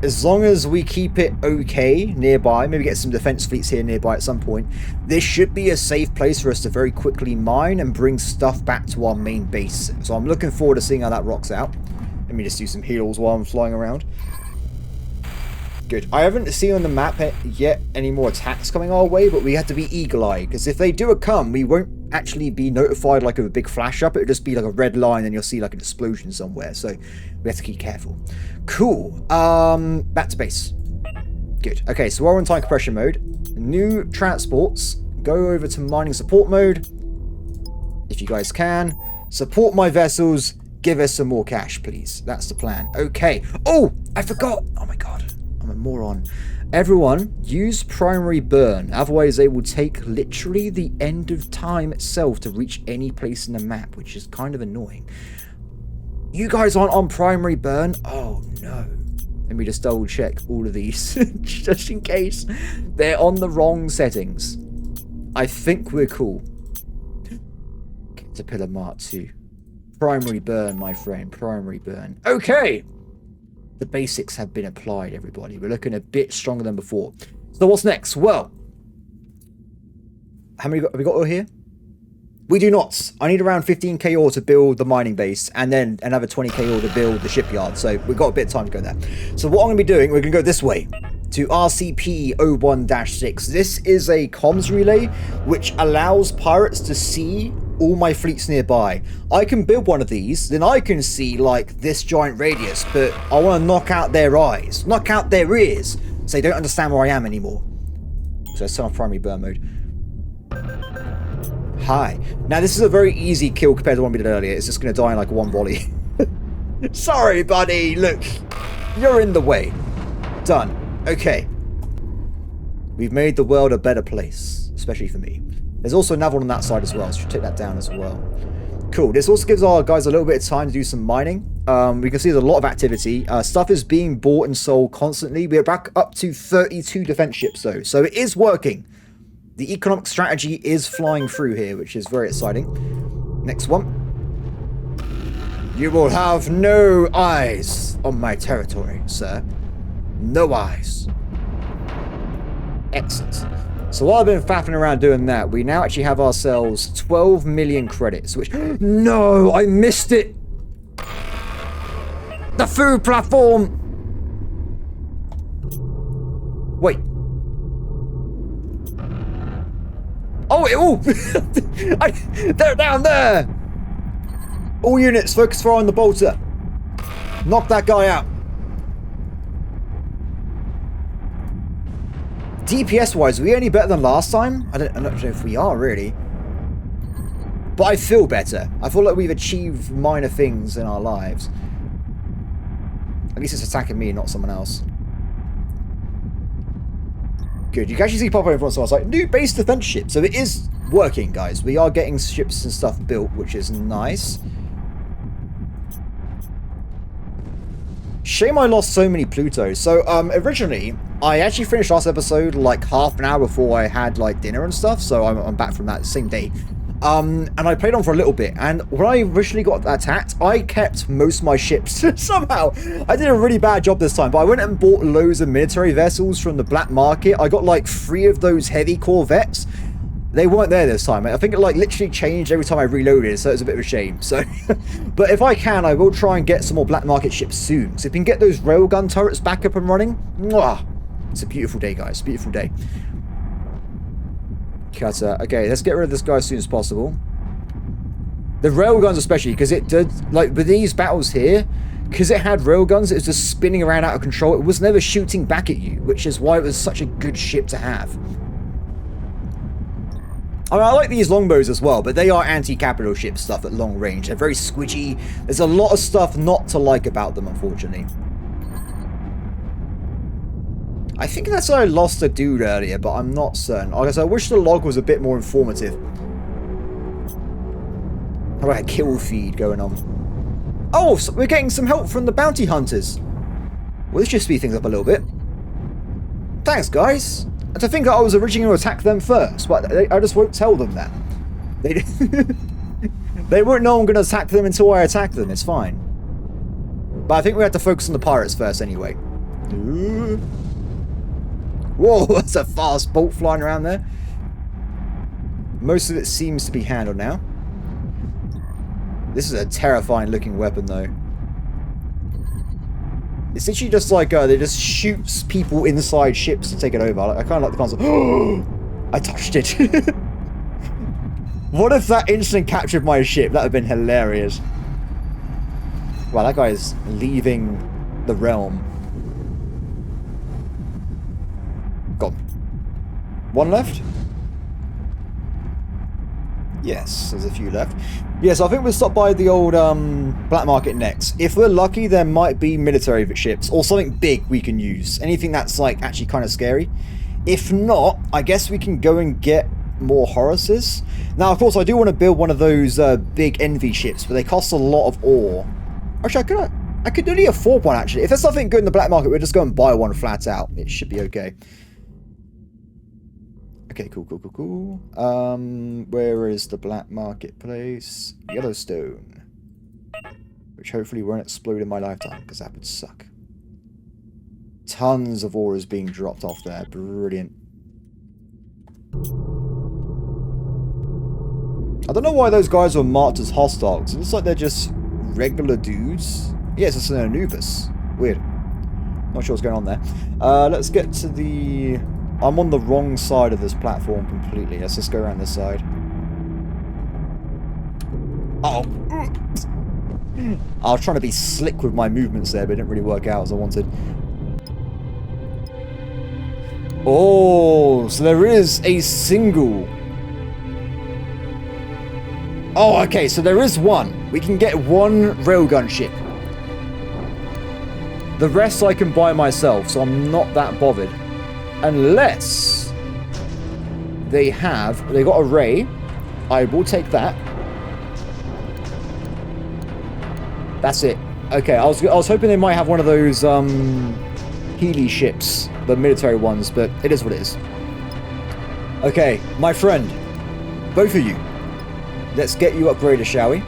as long as we keep it okay nearby, maybe get some defense fleets here nearby at some point, this should be a safe place for us to very quickly mine and bring stuff back to our main base. So I'm looking forward to seeing how that rocks out. Let me just do some heals while I'm flying around. Good. I haven't seen on the map yet any more attacks coming our way, but we have to be eagle-eyed, because if they do come, we won't actually be notified like of a big flash up. It'll just be like a red line and you'll see like an explosion somewhere, so we have to keep careful. Cool. Back to base. Good. Okay, so we're on time compression mode. New transports. Go over to mining support mode. If you guys can. Support my vessels. Give us some more cash, please. That's the plan. Okay. Oh, I forgot. Oh my god. I'm a moron. Everyone, use primary burn. Otherwise, they will take literally the end of time itself to reach any place in the map, which is kind of annoying. You guys aren't on primary burn? Oh, no. Let me just double check all of these, just in case they're on the wrong settings. I think we're cool. Caterpillar Mark 2. Primary burn, my friend. Primary burn. Okay. The basics have been applied, everybody. We're looking a bit stronger than before. So what's next? Well, how many have we got over here? We do not. I need around 15k ore to build the mining base, and then another 20k ore to build the shipyard. So we've got a bit of time to go there. So what I'm going to be doing, we're going to go this way to RCP-01-6. This is a comms relay which allows pirates to see all my fleets nearby. I can build one of these, then I can see like this giant radius, but I want to knock out their eyes, knock out their ears, so they don't understand where I am anymore. So let's turn off primary burn mode. Hi. Now this is a very easy kill compared to one we did earlier. It's just going to die in like one volley. Sorry, buddy. Look, you're in the way. Done. Okay. We've made the world a better place, especially for me. There's also another one on that side as well, so take that down as well. Cool. This also gives our guys a little bit of time to do some mining. We can see there's a lot of activity. Stuff is being bought and sold constantly. We're back up to 32 defense ships though, so it is working. The economic strategy is flying through here, which is very exciting. Next one. You will have no eyes on my territory, sir. No eyes. Excellent. So while I've been faffing around doing that, we now actually have ourselves 12 million credits, which... No! I missed it! The food platform! Wait. Oh, they're down there! All units, focus fire on the bolter. Knock that guy out. DPS wise, are we any better than last time? I'm not sure if we are really. But I feel better. I feel like we've achieved minor things in our lives. At least it's attacking me, not someone else. Good. You can actually see pop over on someone's like, new base defense ship. So it is working, guys. We are getting ships and stuff built, which is nice. Shame I lost so many Plutos. So, originally, I actually finished last episode like half an hour before I had like dinner and stuff. So I'm back from that same day. And I played on for a little bit. And when I originally got attacked, I kept most of my ships. Somehow, I did a really bad job this time. But I went and bought loads of military vessels from the black market. I got like 3 of those heavy corvettes. They weren't there this time. I think it like literally changed every time I reloaded, so it's a bit of a shame. So, but if I can, I will try and get some more black market ships soon. So if we can get those railgun turrets back up and running, mwah, it's a beautiful day, guys. Beautiful day. Cutter. Okay, let's get rid of this guy as soon as possible. The railguns especially, because it did, like with these battles here, because it had railguns, it was just spinning around out of control. It was never shooting back at you, which is why it was such a good ship to have. I mean, I like these longbows as well, but they are anti-capital ship stuff at long range. They're very squidgy. There's a lot of stuff not to like about them, unfortunately. I think that's why I lost a dude earlier, but I'm not certain. I guess I wish the log was a bit more informative. How about a kill feed going on? Oh, so we're getting some help from the bounty hunters. Well, this just speeds things up a little bit. Thanks, guys. to think that I was originally going to attack them first, but I just won't tell them that. They, they won't know I'm going to attack them until I attack them. It's fine. But I think we have to focus on the pirates first anyway. Whoa, that's a fast bolt flying around there. Most of it seems to be handled now. This is a terrifying looking weapon though. It's literally just like, they just shoots people inside ships to take it over. I kind of like the concept. I touched it. What if that instant captured my ship? That would have been hilarious. Wow, that guy is leaving the realm. Gone. One left? Yes, there's a few left. Yes, I think we'll stop by the old black market next. If we're lucky, there might be military ships or something big we can use. Anything that's like actually kind of scary. If not, I guess we can go and get more Horaces. Now, of course, I do want to build one of those big envy ships, but they cost a lot of ore. Actually, I could only afford one, actually. If there's something good in the black market, we'll just go and buy one flat out. It should be okay. Okay, cool. Where is the black marketplace? Yellowstone. Which hopefully won't explode in my lifetime, because that would suck. Tons of ore is being dropped off there. Brilliant. I don't know why those guys were marked as hostiles. It looks like they're just regular dudes. Yes, it's an Anubis. Weird. Not sure what's going on there. Let's get to the... I'm on the wrong side of this platform completely. Let's just go around this side. Oh. I was trying to be slick with my movements there, but it didn't really work out as I wanted. Oh, so there is a single... Oh, okay, so there is one. We can get one railgun ship. The rest I can buy myself, so I'm not that bothered. Unless they got a ray. I will take that. That's it. Okay, I was hoping they might have one of those Healy ships, the military ones, but it is what it is. Okay, my friend, both of you, let's get you upgraded, shall we?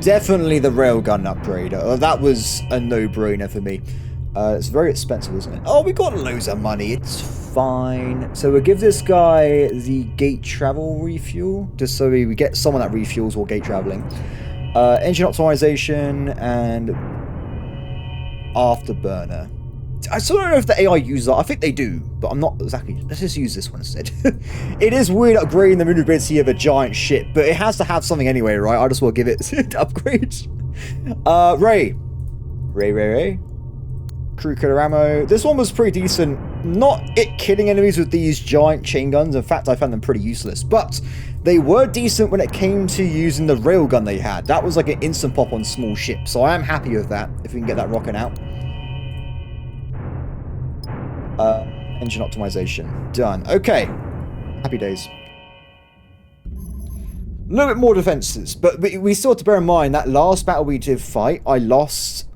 Definitely the railgun upgrade. That was a no-brainer for me. It's very expensive, isn't it? Oh, we got loads of money. It's fine. So we'll give this guy the gate travel refuel, just so we get someone that refuels while gate traveling. Engine optimization and afterburner. I still don't know if the AI uses that. I think they do, but I'm not exactly. Let's just use this one instead. It is weird upgrading the maneuverability of a giant ship, but it has to have something anyway, right? I just will give it upgrades. Ray. Crew killer ammo. This one was pretty decent. Not it killing enemies with these giant chain guns. In fact, I found them pretty useless. But they were decent when it came to using the railgun they had. That was like an instant pop on small ships. So I am happy with that, if we can get that rocking out. Engine optimization. Done. Okay. Happy days. A little bit more defenses. But we still have to bear in mind that last battle we did fight, I lost...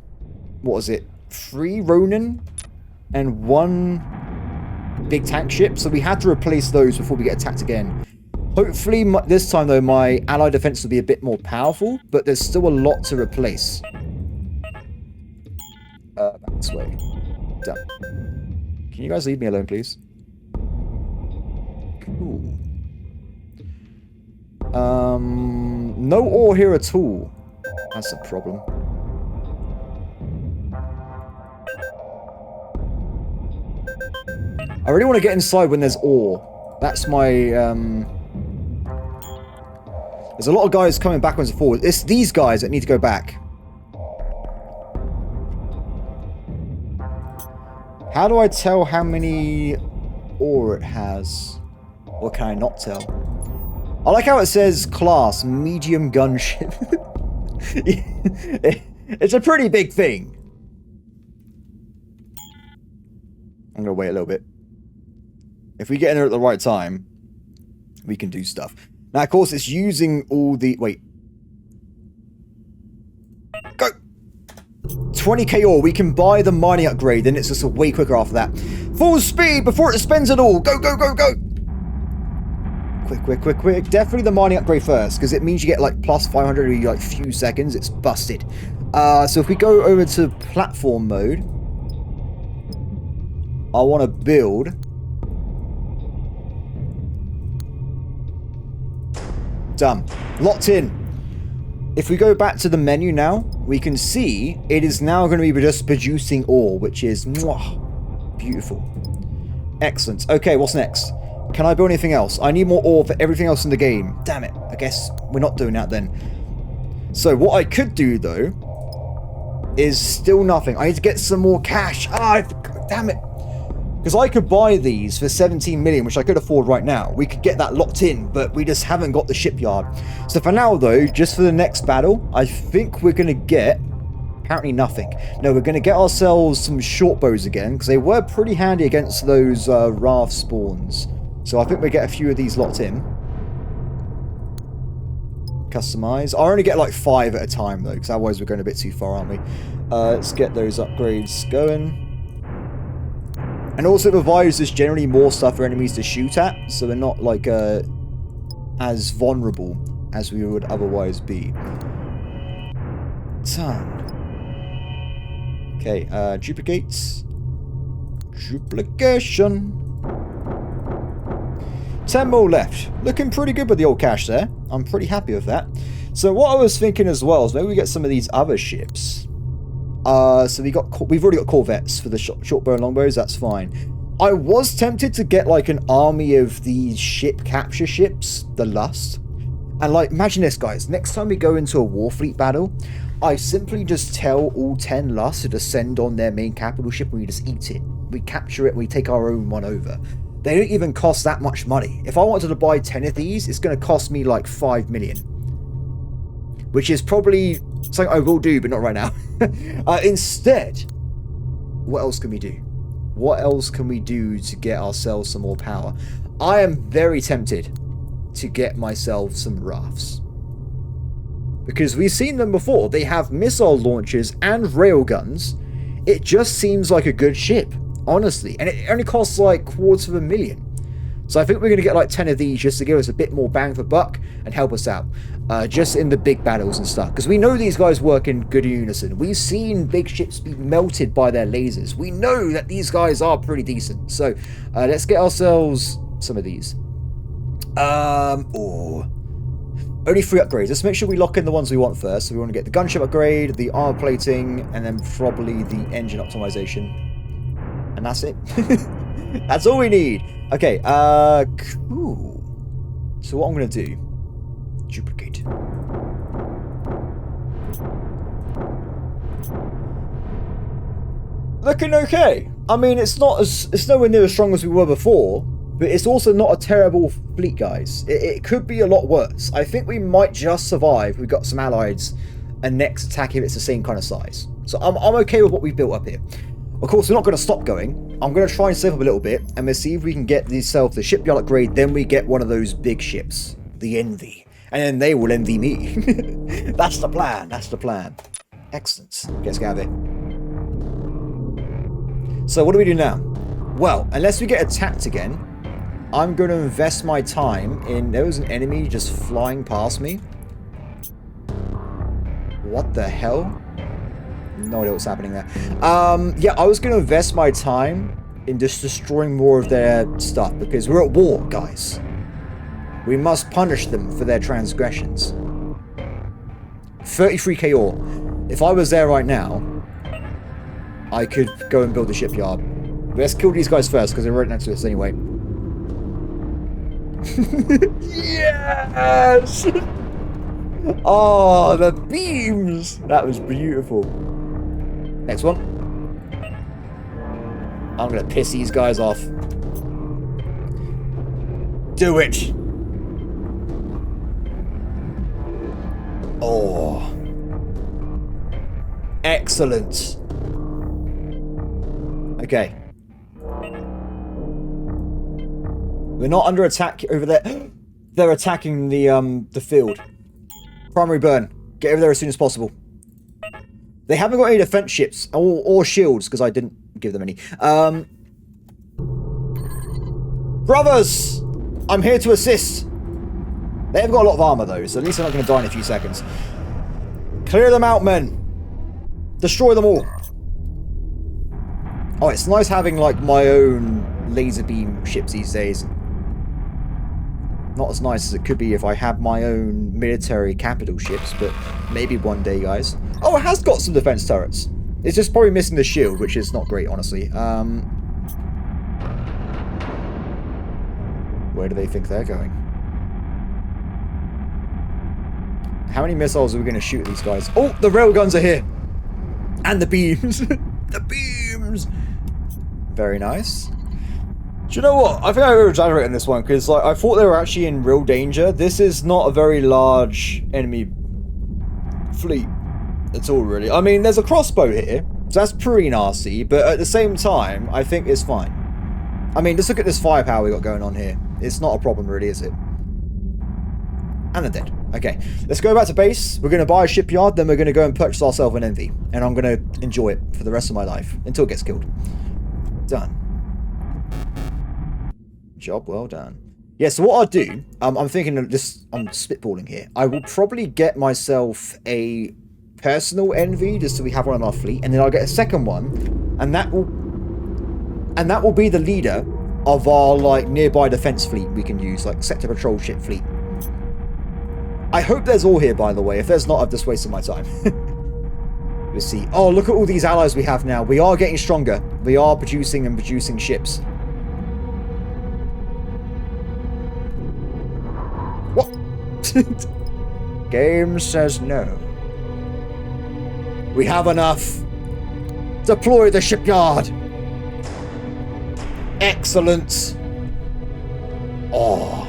What was it? 3 Ronin and 1 big tank ship, so we had to replace those before we get attacked again. Hopefully this time though my allied defense will be a bit more powerful, but there's still a lot to replace. Back this way. Done. Can you guys leave me alone, please? Cool. No ore here at all. That's a problem. I really want to get inside when there's ore. That's my, There's a lot of guys coming backwards and forwards. It's these guys that need to go back. How do I tell how many ore it has? Or can I not tell? I like how it says class, medium gunship. It's a pretty big thing. I'm going to wait a little bit. If we get in there at the right time, we can do stuff. Now, of course, it's using all the... Wait. Go! 20k ore. We can buy the mining upgrade, then it's just way quicker after that. Full speed before it spends it all. Go, go, go, go. Quick, quick, quick, quick. Definitely the mining upgrade first, because it means you get like plus 500 in like few seconds. It's busted. So if we go over to platform mode, I want to build. Done. Locked in. If we go back to the menu now, we can see it is now going to be just producing ore, which is beautiful. Excellent. Okay, what's next? Can I build anything else? I need more ore for everything else in the game. Damn it. I guess we're not doing that then. So what I could do, though, is still nothing. I need to get some more cash. Damn it. Because I could buy these for 17 million, which I could afford right now. We could get that locked in, but we just haven't got the shipyard. So for now, though, just for the next battle, I think we're going to get... apparently nothing. No, we're going to get ourselves some short bows again, because they were pretty handy against those raft spawns. So I think we get a few of these locked in. Customize. I only get like 5 at a time, though, because otherwise we're going a bit too far, aren't we? Let's get those upgrades going. And also provides us generally more stuff for enemies to shoot at, so we're not like as vulnerable as we would otherwise be. Done. Okay, duplicates. Duplication. 10 more left. Looking pretty good with the old cash there. I'm pretty happy with that. So what I was thinking as well is maybe we get some of these other ships. So we've already got corvettes for the short bow and longbows. That's fine. I was tempted to get like an army of these ship capture ships, the Lust. And like, imagine this, guys. Next time we go into a Warfleet battle, I simply just tell all 10 Lusts to descend on their main capital ship and we just eat it. We capture it and we take our own one over. They don't even cost that much money. If I wanted to buy 10 of these, it's going to cost me like 5 million. Which is probably something I will do, but not right now. Instead, what else can we do? What else can we do to get ourselves some more power? I am very tempted to get myself some rafts. Because we've seen them before. They have missile launchers and railguns. It just seems like a good ship, honestly. And it only costs like $250,000. So I think we're going to get like 10 of these just to give us a bit more bang for buck and help us out. Just in the big battles and stuff. Because we know these guys work in good unison. We've seen big ships be melted by their lasers. We know that these guys are pretty decent. So let's get ourselves some of these. Only 3 upgrades. Let's make sure we lock in the ones we want first. So we want to get the gunship upgrade, the armor plating, and then probably the engine optimization. And that's it. That's all we need. Okay, cool. So what I'm going to do... duplicate. Looking okay. I mean, it's nowhere near as strong as we were before, but it's also not a terrible fleet, guys. It could be a lot worse. I think we might just survive. We've got some allies, and next attack if it's the same kind of size. So I'm okay with what we built up here. Of course, we're not going to stop going. I'm going to try and save up a little bit, and we'll see if we can get the shipyard upgrade. Then we get one of those big ships, the Envy. And then they will envy me. That's the plan. That's the plan. Excellent. Let's get out of here. So what do we do now? Well, unless we get attacked again, I'm going to invest my time in... There was an enemy just flying past me. What the hell? No idea what's happening there. Yeah, I was going to invest my time in just destroying more of their stuff. Because we're at war, guys. We must punish them for their transgressions. 33k ore. If I was there right now, I could go and build a shipyard. But let's kill these guys first, because they're right next to us anyway. Yes! Oh, the beams! That was beautiful. Next one. I'm going to piss these guys off. Do it! Oh. Excellent. Okay. We're not under attack over there. They're attacking the field. Primary burn. Get over there as soon as possible. They haven't got any defense ships or shields because I didn't give them any. Brothers! I'm here to assist. They've got a lot of armor though, so at least they're not going to die in a few seconds. Clear them out, men. Destroy them all. Oh, it's nice having like my own laser beam ships these days. Not as nice as it could be if I had my own military capital ships, but maybe one day, guys. Oh, it has got some defense turrets. It's just probably missing the shield, which is not great, honestly. Where do they think they're going? How many missiles are we going to shoot at these guys? Oh, the railguns are here! And the beams! The beams! Very nice. Do you know what? I think I over-exaggerated in this one, because like, I thought they were actually in real danger. This is not a very large enemy fleet at all, really. I mean, there's a crossbow here, so that's pretty nasty, but at the same time, I think it's fine. I mean, just look at this firepower we got going on here. It's not a problem, really, is it? And they're dead. Okay, let's go back to base. We're going to buy a shipyard, then we're going to go and purchase ourselves an Envy. And I'm going to enjoy it for the rest of my life, until it gets killed. Done. Job well done. Yeah, so what I'll do, I'm thinking of this, I'm spitballing here. I will probably get myself a personal Envy, just so we have one on our fleet, and then I'll get a second one, and that will be the leader of our, like, nearby defense fleet we can use, like, sector patrol ship fleet. I hope there's all here, by the way. If there's not, I've just wasted my time. Let's see. Oh, look at all these allies we have now. We are getting stronger. We are producing ships. What? Game says no. We have enough. Deploy the shipyard. Excellent. Oh,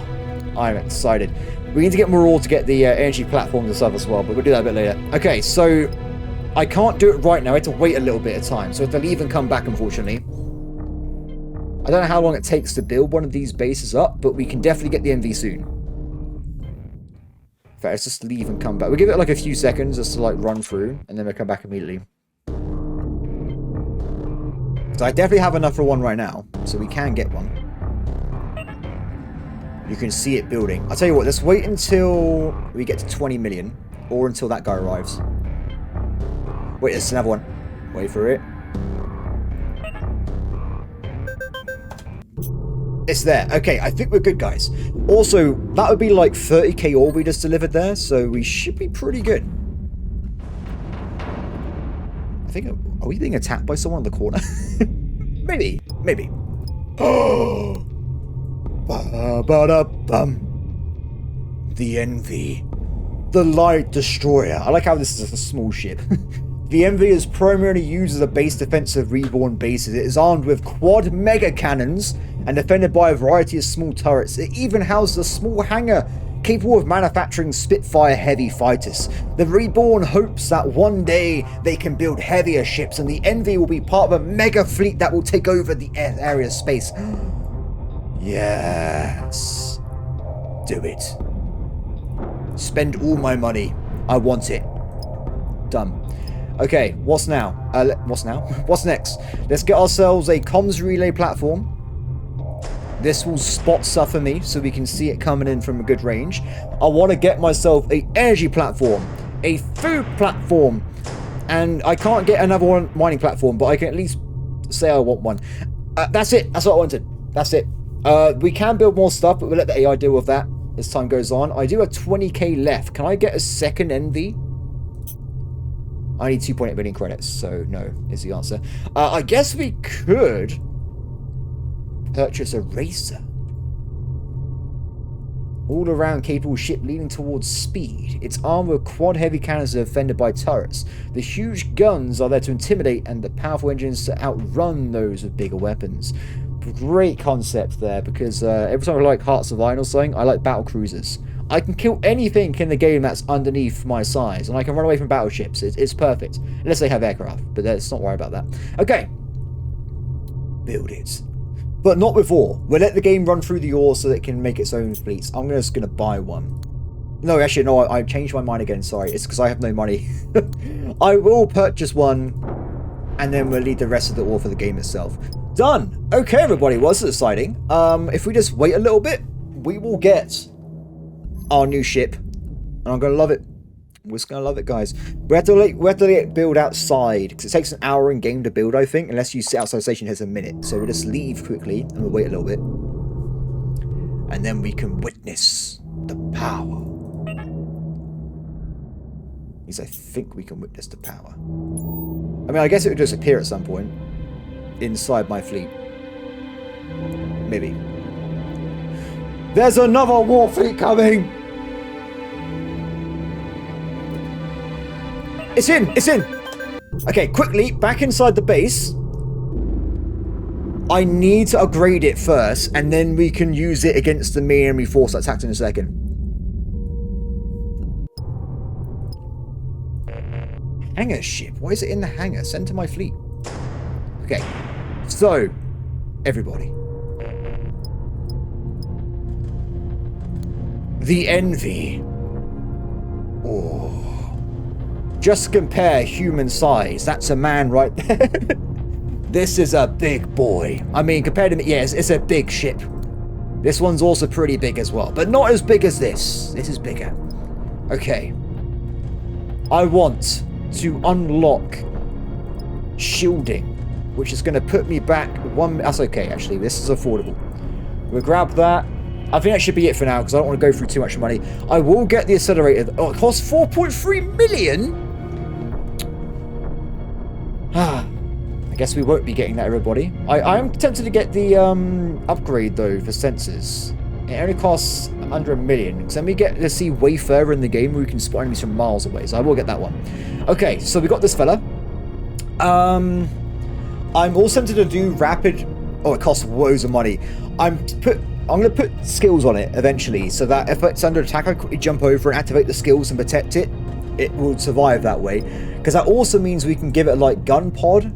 I'm excited. We need to get more ore to get the energy platform and stuff as well, but we'll do that a bit later. Okay, so I can't do it right now. I have to wait a little bit of time. So if they leave and come back, unfortunately. I don't know how long it takes to build one of these bases up, but we can definitely get the MV soon. In fact, let's just leave and come back. We'll give it like a few seconds just to like run through, and then we'll come back immediately. So I definitely have enough for one right now, so we can get one. You can see it building. I'll tell you what, let's wait until we get to 20 million, or until that guy arrives. Wait, there's another one. Wait for it. It's there. Okay, I think we're good, guys. Also, that would be like 30k ore we just delivered there, so we should be pretty good. I think, are we being attacked by someone in the corner? Maybe. Oh! The Envy. The Light Destroyer. I like how this is a small ship. The Envy is primarily used as a base defense of reborn bases. It is armed with quad mega cannons and defended by a variety of small turrets. It even houses a small hangar capable of manufacturing Spitfire heavy fighters. The Reborn hopes that one day they can build heavier ships and the Envy will be part of a mega fleet that will take over the area's space. Yes. Do it. Spend all my money. I want it. Done. Okay, what's now? What's now? What's next? Let's get ourselves a comms relay platform. This will spot stuff for me so we can see it coming in from a good range. I want to get myself a energy platform, a food platform, and I can't get another one mining platform, but I can at least say I want one. That's it. That's what I wanted. That's it. We can build more stuff, but we'll let the AI deal with that as time goes on. I do have 20k left. Can I get a second Envy? I need 2.8 million credits, so no is the answer. I guess we could purchase a racer. All-around capable ship leaning towards speed. It's armed with quad heavy cannons that are defended by turrets. The huge guns are there to intimidate and the powerful engines to outrun those with bigger weapons. Great concept there, because every time I like Hearts of Iron or something, I like battle cruisers. I can kill anything in the game that's underneath my size, and I can run away from battleships. It's perfect. Unless they have aircraft, but let's not worry about that. Okay. Build it. But not with ore. We'll let the game run through the ore so that it can make its own fleets. I'm just going to buy one. No, actually, no, I changed my mind again. Sorry, it's because I have no money. I will purchase one, and then we'll leave the rest of the ore for the game itself. Done. Okay, everybody, well, this is exciting. If we just wait a little bit, we will get our new ship, and I'm gonna love it. We're just gonna love it, guys. We have to let it build outside because it takes an hour in game to build, I think, unless you sit outside the station. Here's a minute, so we'll just leave quickly and we'll wait a little bit, and then we can witness the power. At least I think we can witness the power. I mean, I guess it would just appear at some point inside my fleet. Maybe. There's another war fleet coming! It's in! It's in! Okay, quickly, back inside the base. I need to upgrade it first, and then we can use it against the main enemy force that attacked in a second. Hangar ship? Why is it in the hangar? Send to my fleet. Okay, so, everybody. The Envy. Oh. Just compare human size. That's a man right there. This is a big boy. I mean, compared to me, yes, it's a big ship. This one's also pretty big as well, but not as big as this. This is bigger. Okay. I want to unlock shielding, which is going to put me back one... That's okay, actually. This is affordable. We'll grab that. I think that should be it for now, because I don't want to go through too much money. I will get the accelerator. Oh, it costs 4.3 million? I guess we won't be getting that, everybody. I'm tempted to get the upgrade, though, for sensors. It only costs under $1 million. Because then we get to see way further in the game where we can spot enemies from miles away. So I will get that one. Okay, so we got this fella. I'm also tempted to do rapid... Oh, it costs loads of money. I'm going to put skills on it eventually, so that if it's under attack, I quickly jump over and activate the skills and protect it. It will survive that way. Because that also means we can give it like gun pod.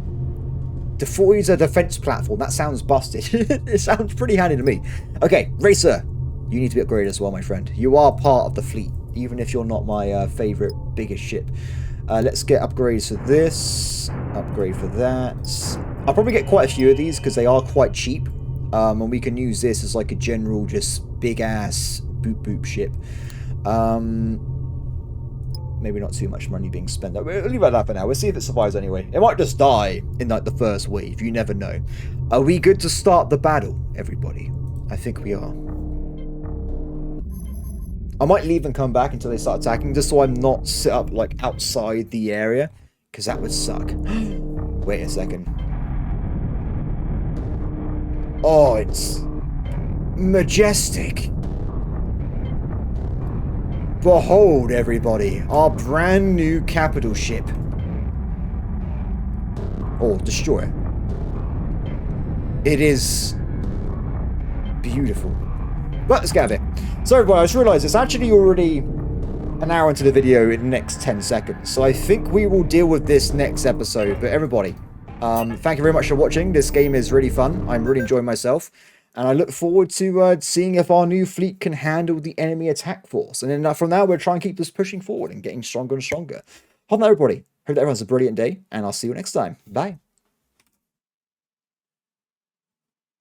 Destroys a defense platform. That sounds busted. It sounds pretty handy to me. Okay, Racer, you need to be upgraded as well, my friend. You are part of the fleet, even if you're not my favorite, biggest ship. Let's get upgrades for this. Upgrade for that. I'll probably get quite a few of these because they are quite cheap. And we can use this as like a general, just big ass boop boop ship. Maybe not too much money being spent. We'll leave it at that for now. We'll see if it survives anyway. It might just die in like the first wave. You never know. Are we good to start the battle, everybody? I think we are. I might leave and come back until they start attacking, just so I'm not set up like outside the area, because that would suck. Wait a second. Oh, it's majestic. Behold, everybody, our brand new capital ship. Or destroyer. It is beautiful. But let's get a bit. So everybody, I just realised it's actually already an hour into the video in the next 10 seconds. So I think we will deal with this next episode. But everybody, thank you very much for watching. This game is really fun. I'm really enjoying myself. And I look forward to seeing if our new fleet can handle the enemy attack force. And then from now, we'll try and keep this pushing forward and getting stronger and stronger. Hold on, everybody. Hope that everyone has a brilliant day. And I'll see you next time. Bye.